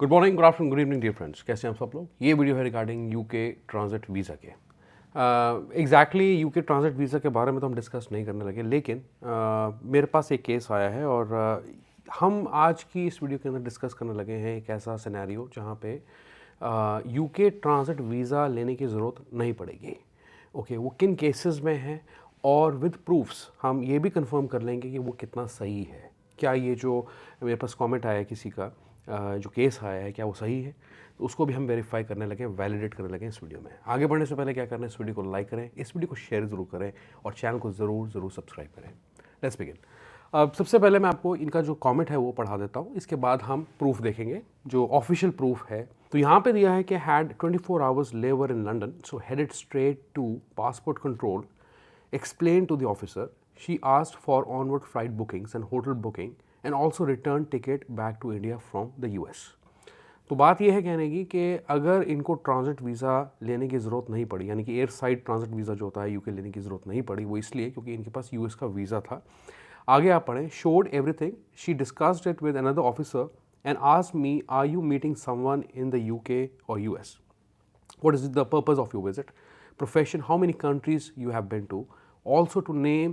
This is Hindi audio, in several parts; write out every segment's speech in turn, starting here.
Good morning, good afternoon, good evening dear friends. कैसे हैं आप सब लोग। ये वीडियो है रिगार्डिंग यूके ट्रांजिट वीज़ा के। एग्जैक्टली यूके ट्रांजिट वीज़ा के बारे में तो हम डिस्कस नहीं करने लगे, लेकिन मेरे पास एक केस आया है और हम आज की इस वीडियो के अंदर डिस्कस करने लगे हैं एक ऐसा सिनेरियो जहाँ पे यूके ट्रांजिट वीज़ा लेने की ज़रूरत नहीं पड़ेगी। ओके, वो किन केसेस में है और विद प्रूफ्स हम ये भी कंफर्म कर लेंगे कि वो कितना सही है। क्या ये जो मेरे पास कमेंट आया है किसी का, जो केस आया है, क्या वो सही है, तो उसको भी हम वेरीफाई करने लगे, वैलिडेट करने लगे इस वीडियो में। आगे बढ़ने से पहले क्या करना है, इस वीडियो को लाइक करें, इस वीडियो को शेयर ज़रूर करें और चैनल को ज़रूर सब्सक्राइब करें। Let's begin. अब सबसे पहले मैं आपको इनका जो कमेंट है वो पढ़ा देता हूँ, इसके बाद हम प्रूफ देखेंगे जो ऑफिशियल प्रूफ है। तो यहाँ पे दिया है कि had 24 hours layover in London, so headed straight to passport control, explained to the officer. She asked for onward flight bookings and hotel booking and also return ticket back to India from the US. तो बात यह है कहने की कि अगर इनको ट्रांजिट वीज़ा लेने की ज़रूरत नहीं पड़ी, यानी कि एयर साइड ट्रांजिट वीज़ा जो होता है यूके लेने की ज़रूरत नहीं पड़ी, वो इसलिए क्योंकि इनके पास यूएस का वीज़ा था। आगे आप पढ़ें, showed everything, she discussed it with another officer and asked me, are you meeting someone in the UK और US? What is the purpose of your visit? Profession, how many countries you have been to? Also to name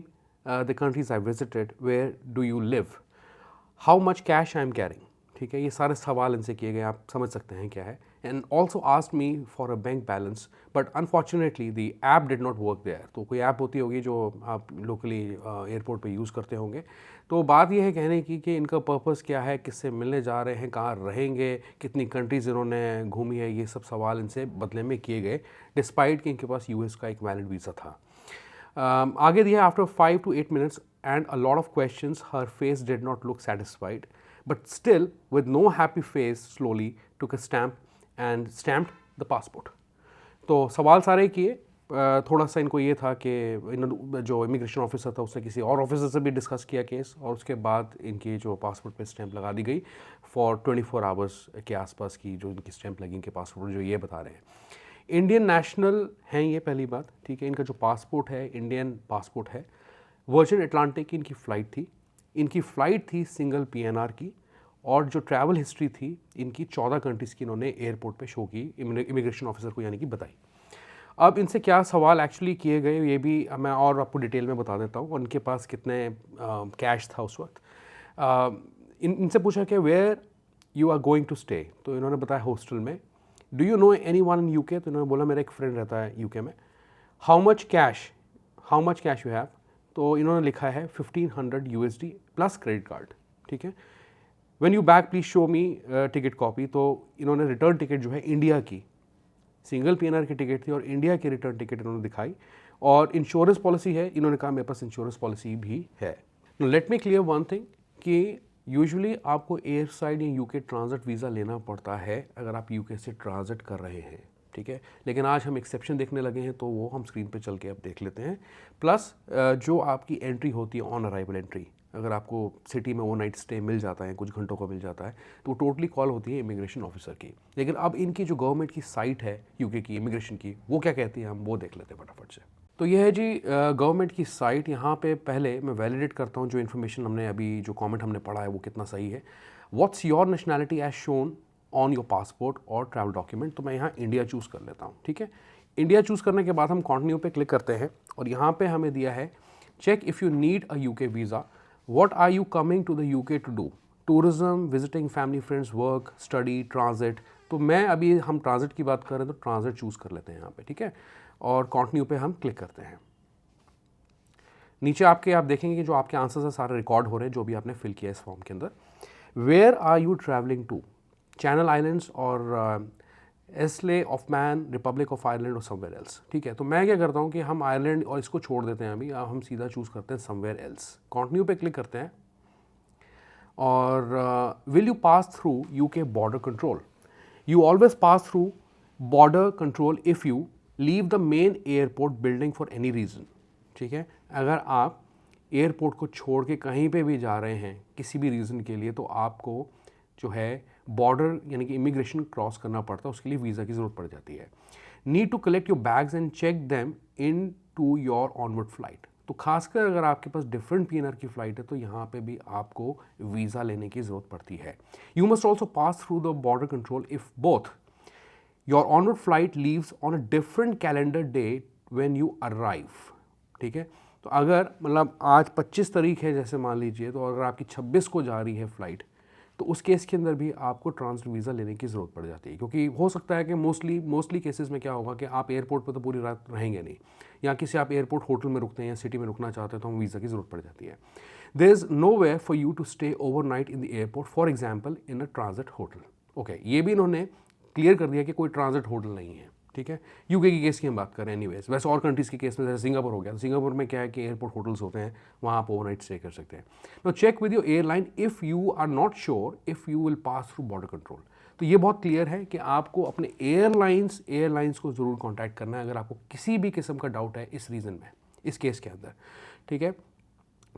the countries I visited, where do you live? How much cash I am carrying? ठीक है, ये सारे सवाल इनसे किए गए, आप समझ सकते हैं क्या है। And also ask me for a bank balance, but unfortunately the app did not work there. तो कोई ऐप होती होगी जो आप लोकली एयरपोर्ट पे यूज़ करते होंगे। तो बात यह है कहने की कि इनका पर्पस क्या है, किससे मिलने जा रहे हैं, कहाँ रहेंगे, कितनी कंट्रीज़ इन्होंने घूमी है, ये सब सवाल इनसे बदले में किए गए, डिस्पाइट कि इनके पास यूएस का एक वैलिड वीज़ा था। आगे दिया, after 5 to 8 minutes and a lot of questions, her face did not look satisfied, but still with no happy face slowly took a stamp and stamped the passport. तो सवाल सारे किए, थोड़ा सा इनको ये था कि जो इमिग्रेशन ऑफिसर था उससे किसी और ऑफिसर से भी डिस्कस किया केस, और उसके बाद इनकी जो पासपोर्ट पे स्टैंप लगा दी गई फॉर 24 आवर्स के आसपास की जो इनकी स्टैंप लगी इनके पासपोर्ट जो ये बता रहे हैं। इंडियन नेशनल हैं ये, पहली बात, ठीक है। इनका जो पासपोर्ट है इंडियन पासपोर्ट है। वर्जिन अटलांटिक की इनकी फ़्लाइट थी, इनकी फ़्लाइट थी सिंगल पीएनआर की, और जो ट्रैवल हिस्ट्री थी इनकी 14 कंट्रीज़ की इन्होंने एयरपोर्ट पे शो की, इमिग्रेशन ऑफिसर को यानी कि बताई। अब इनसे क्या सवाल एक्चुअली किए गए ये भी मैं और आपको डिटेल में बता देता हूँ। उनके पास कितने कैश था उस वक्त। इनसे पूछा कि where you are going to stay, तो इन्होंने बताया हॉस्टल में। Do you know anyone in UK, तो इन्होंने बोला मेरा एक फ्रेंड रहता है यूके में। How much cash you have, तो इन्होंने लिखा है 1500 USD प्लस क्रेडिट कार्ड, ठीक है। When you back please show me ticket copy, तो इन्होंने रिटर्न टिकट जो है इंडिया की सिंगल पीएनआर की टिकट थी और इंडिया की रिटर्न टिकट इन्होंने दिखाई। और इंश्योरेंस पॉलिसी है, इन्होंने कहा मेरे पास इंश्योरेंस पॉलिसी भी है। Let me clear one thing कि यूजुअली आपको एयर साइड या यूके ट्रांजिट वीज़ा लेना पड़ता है अगर आप यूके से ट्रांजिट कर रहे हैं, ठीक है। लेकिन आज हम एक्सेप्शन देखने लगे हैं, तो वो हम स्क्रीन पे चल के अब देख लेते हैं। प्लस जो आपकी एंट्री होती है ऑन अराइवल एंट्री, अगर आपको सिटी में ओवरनाइट स्टे मिल जाता है, कुछ घंटों का मिल जाता है, तो टोटली कॉल होती है इमिग्रेशन ऑफिसर की। लेकिन अब इनकी जो गवर्नमेंट की साइट है यूके की इमिग्रेशन की, वो क्या कहती है हम वो देख लेते हैं फटाफट से। तो ये है जी गवर्नमेंट की साइट। यहाँ पे पहले मैं वैलिडेट करता हूँ जो इन्फॉर्मेशन हमने अभी, जो कमेंट हमने पढ़ा है वो कितना सही है। What's your nationality as shown on your passport और ट्रैवल डॉक्यूमेंट, तो मैं यहाँ इंडिया चूज़ कर लेता हूँ, ठीक है। इंडिया चूज़ करने के बाद हम कंटिन्यू पे क्लिक करते हैं और यहाँ पे हमें दिया है check if you need a UK visa, what are you coming to the UK to do, tourism, visiting family friends, work, study, transit. तो मैं अभी हम ट्रांजिट की बात कर रहे हैं तो ट्रांजिट चूज़ कर लेते हैं यहाँ पे, ठीक है। और कंटिन्यू पे हम क्लिक करते हैं। नीचे आप देखेंगे कि जो आपके आंसर्स हैं सारे रिकॉर्ड हो रहे हैं जो भी आपने फिल किया इस फॉर्म के अंदर। Where are you travelling to, channel islands और isle of Man, republic of Ireland और समवेयर एल्स, ठीक है। तो मैं क्या करता हूँ कि हम आयरलैंड और इसको छोड़ देते हैं अभी, अब हम सीधा चूज़ करते हैं समवेयर एल्स। कंटिन्यू पे क्लिक करते हैं और will you pass through UK border control, you always pass through border control if you leave the main airport building for any reason, ठीक है। अगर आप एयरपोर्ट को छोड़ के कहीं पे भी जा रहे हैं किसी भी रीज़न के लिए, तो आपको जो है बॉर्डर यानी कि इमिग्रेशन क्रॉस करना पड़ता है, उसके लिए वीज़ा की ज़रूरत पड़ जाती है। Need to collect your bags and check them in to your onward flight, तो खासकर अगर आपके पास डिफरेंट पीएनआर की फ़्लाइट है तो यहाँ पे भी आपको वीज़ा लेने की ज़रूरत पड़ती है. You must also pass through the border control if both your onward flight leaves on a different calendar date when you arrive. ठीक है, तो अगर मतलब आज 25 तारीख है जैसे मान लीजिए, तो अगर आपकी 26 को जा रही है फ़्लाइट, तो उस केस के अंदर भी आपको ट्रांजिट वीज़ा लेने की ज़रूरत पड़ जाती है. क्योंकि हो सकता है कि मोस्टली केसेस में क्या होगा कि आप एयरपोर्ट पर तो पूरी रात रहेंगे नहीं, या किसी आप एयरपोर्ट होटल में रुकते हैं या सिटी में रुकना चाहते हैं तो हम वीज़ा की ज़रूरत पड़ जाती है. There is no way for you to stay overnight in the airport, for example in a transit hotel. Okay, ये भी इन्होंने क्लियर कर दिया कि कोई ट्रांजिट होटल नहीं है. ठीक है, यूके की केस की हम बात करें एनीवेज. वैसे और कंट्रीज़ के केस में जैसे सिंगापुर हो गया, तो सिंगापुर में क्या है कि एयरपोर्ट होटल्स होते हैं, वहाँ आप ओवरनाइट स्टे कर सकते हैं. No check with your airline if you are not sure if you will pass through border control. तो ये बहुत क्लियर है कि आपको अपने एयरलाइंस को ज़रूर कॉन्टैक्ट करना है अगर आपको किसी भी किस्म का डाउट है इस रीज़न में, इस केस के अंदर. ठीक है,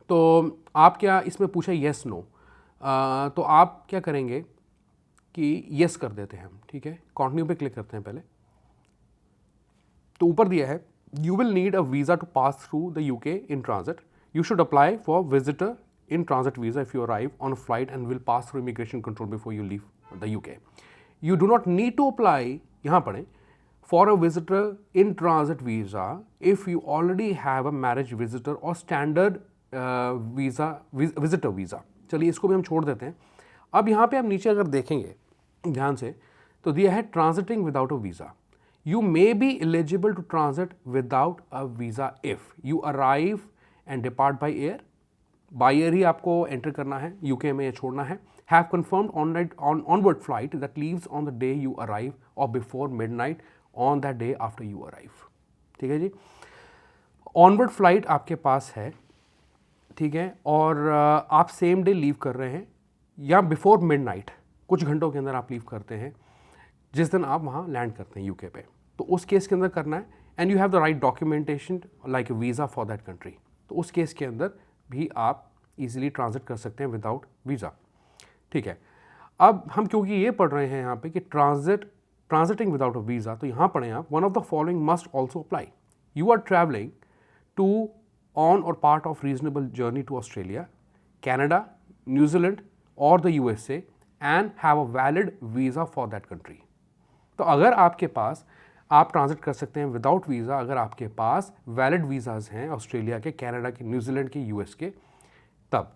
तो आप क्या इसमें पूछा येस नो, तो आप क्या करेंगे कि येस कर देते हैं हम. ठीक है, कंटिन्यू पे क्लिक करते हैं पहले. तो ऊपर दिया है you will need a visa to pass through the UK in transit. You should apply for visitor in transit visa if you arrive on a flight and will pass through immigration control before you leave the UK. You do not need to apply, यहाँ पढ़ें, for a visitor in transit visa if you already have a marriage visitor और स्टैंडर्ड विजिटर वीज़ा. चलिए इसको भी हम छोड़ देते हैं. अब यहाँ पे आप नीचे अगर देखेंगे ध्यान से तो दिया है transiting without a visa. You may be eligible to transit without a visa if you arrive and depart by air. By air ही आपको एंटर करना है, यूके में छोड़ना है. Have confirmed onward flight that leaves on the day you arrive or before midnight on that day after you arrive. ठीक है जी, ऑनवर्ड फ्लाइट आपके पास है. ठीक है, और आप सेम डे लीव कर रहे हैं या बिफोर मिडनाइट, कुछ घंटों के अंदर आप लीव करते हैं जिस दिन आप वहाँ लैंड करते हैं यूके पे, तो उस केस के अंदर करना है. And you have the right documentation like visa for that country, तो उस केस के अंदर भी आप इजीली ट्रांजिट कर सकते हैं विदाउट वीज़ा. ठीक है, अब हम क्योंकि ये पढ़ रहे हैं यहाँ पे कि ट्रांजिटिंग विदाउट अ वीज़ा, तो यहाँ पढ़ें आप one of the following must also apply. You are travelling to on और part of reasonable journey to Australia, Canada, New Zealand और the USA and have a valid visa for that country. तो अगर आपके पास, आप ट्रांजिट कर सकते हैं विदाउट वीज़ा अगर आपके पास वैलिड वीज़ाज़ हैं ऑस्ट्रेलिया के, कैनेडा के, न्यूजीलैंड के, यूएस के, तब.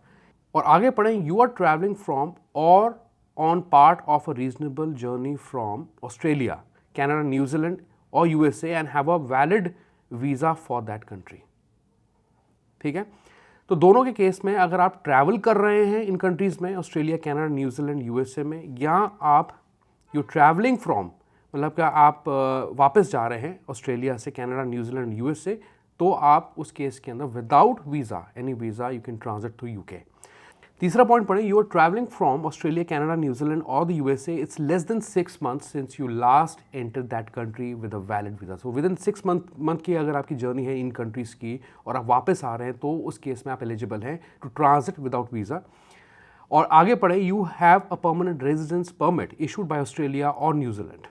और आगे पढ़ें यू आर ट्रैवलिंग फ्रॉम और on part of a reasonable journey from Australia, Canada, New Zealand और USA and have a valid visa for that country. ठीक है, तो दोनों के केस में अगर आप ट्रैवल कर रहे हैं इन कंट्रीज़ में, ऑस्ट्रेलिया, कैनेडा, न्यूजीलैंड, यूएसए में, या आप यू ट्रैवलिंग फ्रॉम, मतलब क्या आप वापस जा रहे हैं ऑस्ट्रेलिया से, कैनेडा, न्यूजीलैंड, यूएसए, तो आप उस केस के अंदर without visa, any visa you can transit to UK. तीसरा पॉइंट पढ़ें you are travelling from Australia, Canada, New Zealand और the USA, it's less than 6 months since you last enter that country with a valid visa. So within 6 month की अगर आपकी जर्नी है इन कंट्रीज़ की और आप वापस आ रहे हैं, तो उस केस में आप एलिजिबल हैं टू ट्रांजिट विदाउट वीज़ा. और आगे पढ़े you have a permanent residence permit issued by Australia और न्यूजीलैंड.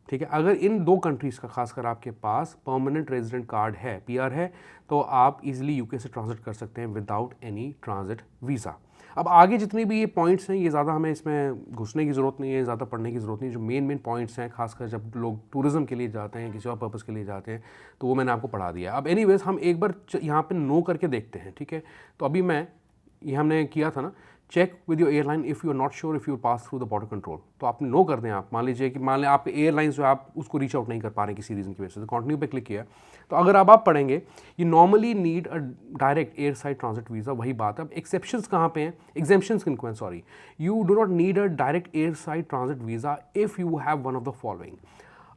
ठीक है, अगर इन दो कंट्रीज़ का खासकर आपके पास परमानेंट रेजिडेंट कार्ड है, पीआर है, तो आप इजीली यूके से ट्रांजिट कर सकते हैं विदाउट एनी ट्रांजिट वीज़ा. अब आगे जितने भी ये पॉइंट्स हैं, ये ज़्यादा हमें इसमें घुसने की ज़रूरत नहीं है, ज़्यादा पढ़ने की ज़रूरत नहीं है. जो मेन पॉइंट्स हैं, खासकर जब लोग टूरिज़्म के लिए जाते हैं, किसी और पर्पज़ के लिए जाते हैं, तो वो मैंने आपको पढ़ा दिया. अब एनीवेज हम एक बार यहाँ पे नो करके देखते हैं. ठीक है, तो अभी ये हमने किया था ना, check with your airline if you are not sure if you pass through the border control, तो आप नो कर दें. आप मान लें आप एयरलाइंस जो आप उसको रीच आउट नहीं कर पा रहे हैं किसी रीज़न की वजह से, तो कंटिन्यू पे क्लिक किया. तो अगर अब आप पढ़ेंगे you normally need a direct air side transit visa, वही बात है. अब एक्सेप्शंस कहाँ पे हैं, एग्जेम्पशंस किनको हैं, sorry. You do not need a direct air side transit visa if you have one of the following: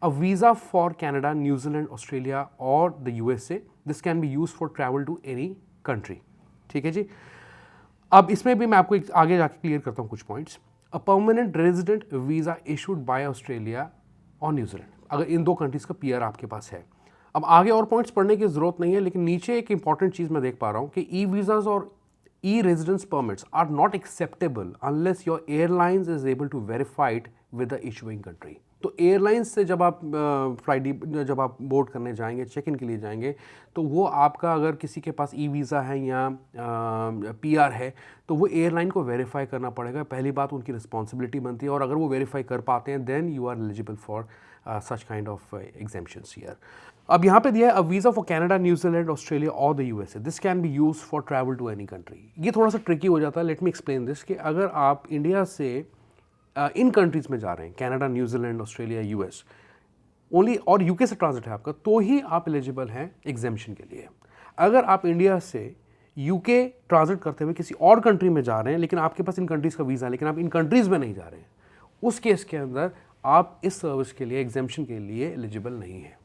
a visa for Canada, New Zealand, Australia और the USA. This can be use for travel to any country. ठीक है जी. अब इसमें भी मैं आपको आगे जाके क्लियर करता हूँ कुछ points. A permanent resident visa issued by Australia और न्यूजीलैंड, अगर इन दो कंट्रीज़ का पीआर आपके पास है. अब आगे और पॉइंट्स पढ़ने की ज़रूरत नहीं है, लेकिन नीचे एक इंपॉर्टेंट चीज़ मैं देख पा रहा हूँ कि ई वीज़ाज़ और e residence permits are not acceptable unless your airlines is able to verify it with the issuing country. तो एयरलाइंस से जब आप जब आप बोर्ड करने जाएंगे, चेक इन के लिए जाएंगे, तो वो आपका अगर किसी के पास ई वीज़ा है या पीआर है तो वो एयरलाइन को वेरीफाई करना पड़ेगा। पहली बात उनकी रिस्पॉन्सिबिलिटी बनती है, और अगर वो वेरीफाई कर पाते हैं then you are eligible for such kind of exemptions here. अब यहाँ पे दिया है a visa for Canada, New Zealand, Australia और the USA, this can be use for travel to any country. ये थोड़ा सा ट्रिकी हो जाता है, लेट मी एक्सप्लेन दिस, कि अगर आप इंडिया से इन कंट्रीज़ में जा रहे हैं, Canada, New Zealand, Australia, US only, और यूके से ट्रांजिट है आपका, तो ही आप एलिजिबल हैं एग्जेम्पशन के लिए। अगर आप इंडिया से यूके ट्रांजिट करते हुए किसी और कंट्री में जा रहे हैं, लेकिन आपके पास इन कंट्रीज़ का वीज़ा है, लेकिन आप इन कंट्रीज़ में नहीं जा रहे हैं, उस केस के अंदर आप इस सर्विस के लिए, एग्जेम्पशन के लिए एलिजिबल नहीं है।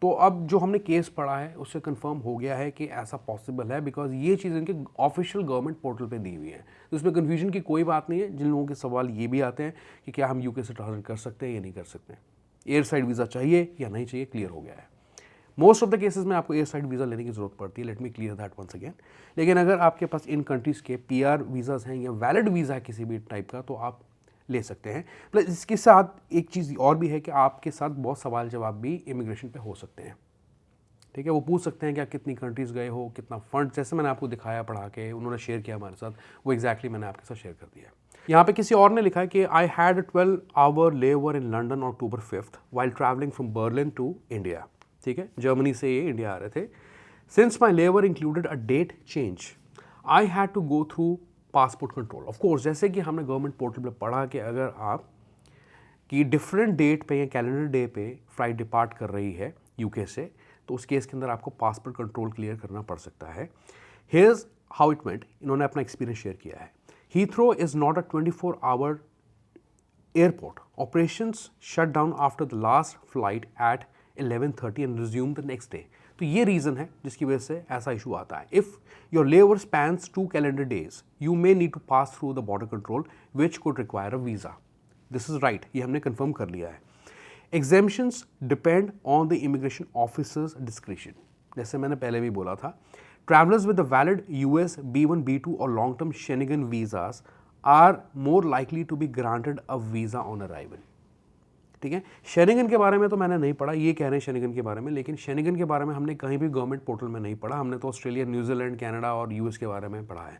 तो अब जो हमने केस पढ़ा है उससे कंफर्म हो गया है कि ऐसा पॉसिबल है, बिकॉज ये चीज़ इनके ऑफिशियल गवर्नमेंट पोर्टल पे दी हुई है। तो इसमें कन्फ्यूजन की कोई बात नहीं है। जिन लोगों के सवाल ये भी आते हैं कि क्या हम यूके से ट्रांजिट कर सकते हैं या नहीं कर सकते, एयर साइड वीज़ा चाहिए या नहीं चाहिए, क्लियर हो गया है। मोस्ट ऑफ द केसेस में आपको एयर साइड वीज़ा लेने की जरूरत पड़ती है, let me clear that once again. लेकिन अगर आपके पास इन कंट्रीज़ के पीआर वीज़ाज हैं या वैलिड वीज़ा है किसी भी टाइप का, तो आप ले सकते हैं। प्लस इसके साथ एक चीज़ और भी है कि आपके साथ बहुत सवाल जवाब भी इमिग्रेशन पे हो सकते हैं, ठीक है। वो पूछ सकते हैं कि आप कितनी कंट्रीज़ गए हो, कितना फंड, जैसे मैंने आपको दिखाया पढ़ा के, उन्होंने शेयर किया हमारे साथ, वो एग्जैक्टली मैंने आपके साथ शेयर कर दिया। यहाँ पे किसी और ने लिखा है कि I had 12 hour layover in London October 5th while travelling from Berlin to India, ठीक है, जर्मनी से ये इंडिया आ रहे थे। Since my layover included a date change I had to go through passport control. Of course, जैसे कि हमने गवर्नमेंट पोर्टल पर पढ़ा कि अगर आप की डिफरेंट डेट पे या कैलेंडर डे पे फ्लाइट डिपार्ट कर रही है यूके से, तो उस केस के अंदर आपको पासपोर्ट कंट्रोल क्लियर करना पड़ सकता है। हियर्स हाउ इट वेंट, इन्होंने अपना एक्सपीरियंस शेयर किया है। Heathrow is not a 24-hour airport. Operations shut down after the last flight at 11:30 and resumed the next day. तो ये रीज़न है जिसकी वजह से ऐसा इशू आता है। If your layover spans 2 calendar days, you may need to pass through the border control which could require a visa. This is right, ये हमने कंफर्म कर लिया है। Exemptions depend on the immigration officer's discretion. जैसे मैंने पहले भी बोला था, travelers with the valid US B1, B2 और long-term Schengen visas are more likely to be granted a visa on arrival. ठीक है। शेनिगन के बारे में तो मैंने नहीं पढ़ा, ये कह रहे हैं शेनिगन के बारे में, लेकिन शेनिगन के बारे में हमने कहीं भी गवर्नमेंट पोर्टल में नहीं पढ़ा। हमने तो ऑस्ट्रेलिया, न्यूजीलैंड, कनाडा और यूएस के बारे में पढ़ा है,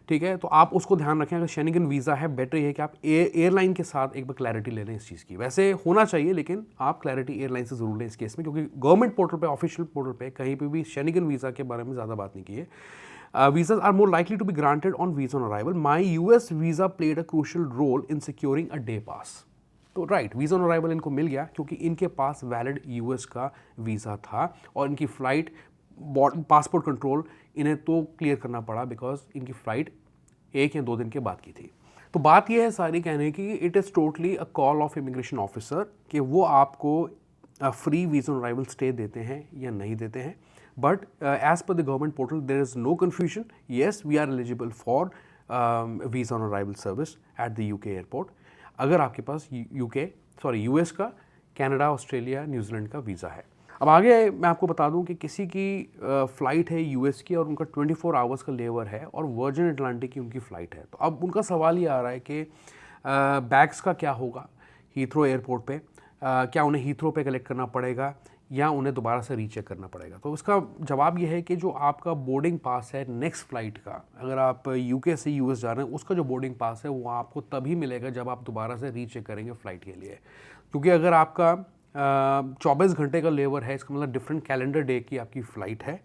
ठीक है। तो आप उसको ध्यान रखें। अगर शेनिगन वीज़ा है, बेटर ये है कि आप एयरलाइन के साथ एक बार क्लैरिटी ले लें इस चीज़ की। वैसे होना चाहिए, लेकिन आप क्लैरिटी एयरलाइन से ज़रूर लें इस केस में, क्योंकि गवर्नमेंट पोर्टल पे, ऑफिशियल पोर्टल पे कहीं पे भी शेनिगन वीज़ा के बारे में ज़्यादा बात नहीं की है। Visas are more likely to be granted on visa on arrival. My US visa played a crucial role in securing a day pass. तो राइट, वीज़ा ऑन अराइवल इनको मिल गया क्योंकि इनके पास वैलिड यूएस का वीज़ा था, और इनकी फ़्लाइट पासपोर्ट कंट्रोल इन्हें तो क्लियर करना पड़ा बिकॉज इनकी फ़्लाइट 1 या 2 दिन के बाद की थी। तो बात यह है सारी कहने की, it is totally a call of immigration officer कि वो आपको free visa on arrival stay देते हैं या नहीं देते हैं। But as per the government portal there is no confusion, yes we are eligible for visa on arrival service at the UK airport, अगर आपके पास यूएस का, कनाडा, ऑस्ट्रेलिया, न्यूजीलैंड का वीज़ा है। अब आगे मैं आपको बता दूं कि किसी की फ़्लाइट है यूएस की और उनका 24 आवर्स का लेवर है और वर्जिन अटलांटिक की उनकी फ़्लाइट है। तो अब उनका सवाल ये आ रहा है कि बैग्स का क्या होगा हीथ्रो एयरपोर्ट पे, क्या उन्हें हीथ्रो पे कलेक्ट करना पड़ेगा या उन्हें दोबारा से रीचेक करना पड़ेगा। तो इसका जवाब यह है कि जो आपका बोर्डिंग पास है नेक्स्ट फ़्लाइट का, अगर आप यूके से यूएस जा रहे हैं, उसका जो बोर्डिंग पास है वो आपको तभी मिलेगा जब आप दोबारा से रीचेक करेंगे फ़्लाइट के लिए। क्योंकि अगर आपका 24 घंटे का लेवर है, इसका मतलब डिफरेंट कैलेंडर डे की आपकी फ़्लाइट है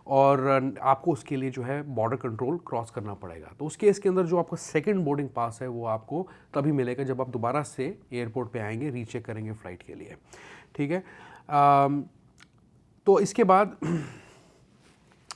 और आपको उसके लिए जो है बॉर्डर कंट्रोल क्रॉस करना पड़ेगा। तो उस केस के अंदर जो आपका सेकंड बोर्डिंग पास है वो आपको तभी मिलेगा जब आप दोबारा से एयरपोर्ट पे आएंगे, रीचेक करेंगे फ़्लाइट के लिए, ठीक है। तो इसके बाद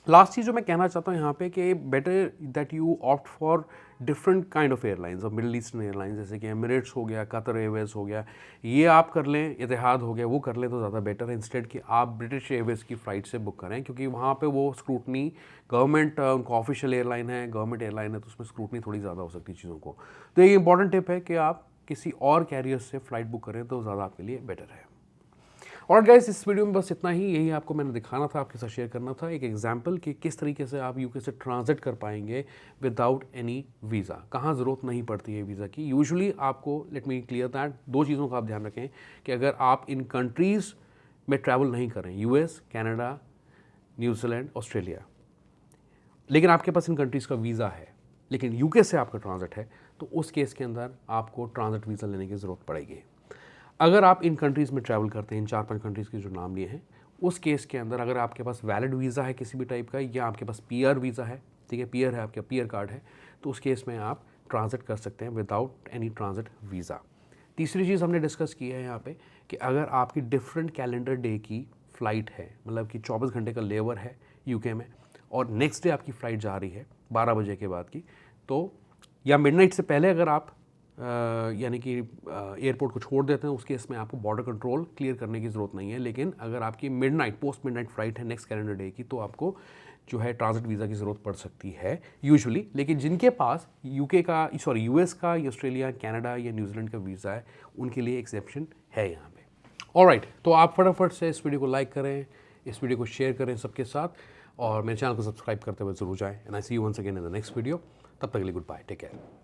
लास्ट चीज़ जो मैं कहना चाहता हूँ यहाँ पे कि better that you opt for different kind of airlines, और मिडिल ईस्टर्न एयरलाइंस जैसे कि एमिरेट्स हो गया, कतर एयरवेज हो गया, ये आप कर लें, इतिहाद हो गया, वो कर लें तो ज़्यादा बेटर है इंस्टेड कि आप ब्रिटिश एयरवेज़ की फ़्लाइट से बुक करें, क्योंकि वहाँ पे वो स्क्रूटनी, गवर्नमेंट उनका ऑफिशियल एयरलाइन है, गवर्नमेंट एयरलाइन है, तो उसमें स्क्रूटनी थोड़ी ज़्यादा हो सकती है चीज़ों को। तो ये इंपॉर्टेंट टिप है कि आप किसी और कैरियर से फ़्लाइट बुक करें तो ज़्यादा आपके लिए बेटर है। और गाइस इस वीडियो में बस इतना ही, यही आपको मैंने दिखाना था, आपके साथ शेयर करना था एक एग्जांपल कि किस तरीके से आप यूके से ट्रांजिट कर पाएंगे विदाउट एनी वीज़ा, कहाँ ज़रूरत नहीं पड़ती है वीज़ा की। यूजुअली आपको, लेट मी क्लियर दैट, दो चीज़ों का आप ध्यान रखें कि अगर आप इन कंट्रीज़ में ट्रैवल नहीं करें, यूएस, कनाडा, न्यूजीलैंड, ऑस्ट्रेलिया, लेकिन आपके पास इन कंट्रीज़ का वीज़ा है, लेकिन यूके से आपका ट्रांजिट है, तो उस केस के अंदर आपको ट्रांजिट वीज़ा लेने की ज़रूरत पड़ेगी। अगर आप इन कंट्रीज़ में ट्रैवल करते हैं, इन 4-5 कंट्रीज़ के जो नाम लिए हैं, उस केस के अंदर अगर आपके पास वैलिड वीज़ा है किसी भी टाइप का, या आपके पास पीआर वीज़ा है, ठीक है, पीआर है, आपका पीआर कार्ड है, तो उस केस में आप ट्रांजिट कर सकते हैं विदाउट एनी ट्रांजिट वीज़ा। तीसरी चीज़ हमने डिस्कस की है यहाँ पे कि अगर आपकी डिफरेंट कैलेंडर डे की फ़्लाइट है, मतलब कि 24 घंटे का लेवर है यूके में, और नेक्स्ट डे आपकी फ़्लाइट जा रही है 12 बजे के बाद की, तो या मिडनाइट से पहले अगर आप यानी कि एयरपोर्ट को छोड़ देते हैं, उस केस में आपको बॉर्डर कंट्रोल क्लियर करने की ज़रूरत नहीं है। लेकिन अगर आपकी मिडनाइट, पोस्ट मिडनाइट फ़्लाइट है नेक्स्ट कैलेंडर डे की, तो आपको जो है ट्रांजिट वीज़ा की ज़रूरत पड़ सकती है यूजुअली। लेकिन जिनके पास यूएस का, ऑस्ट्रेलिया, कनाडा या न्यूजीलैंड का वीज़ा है, उनके लिए एक्सेप्शन है यहाँ पे। ऑलराइट, तो आप फटाफट से इस वीडियो को लाइक करें, इस वीडियो को शेयर करें सबके साथ, और मेरे चैनल को सब्सक्राइब करते हुए जरूर जाएं। And I see you once again in the next video. तब तक के लिए गुड बाय, टेक केयर।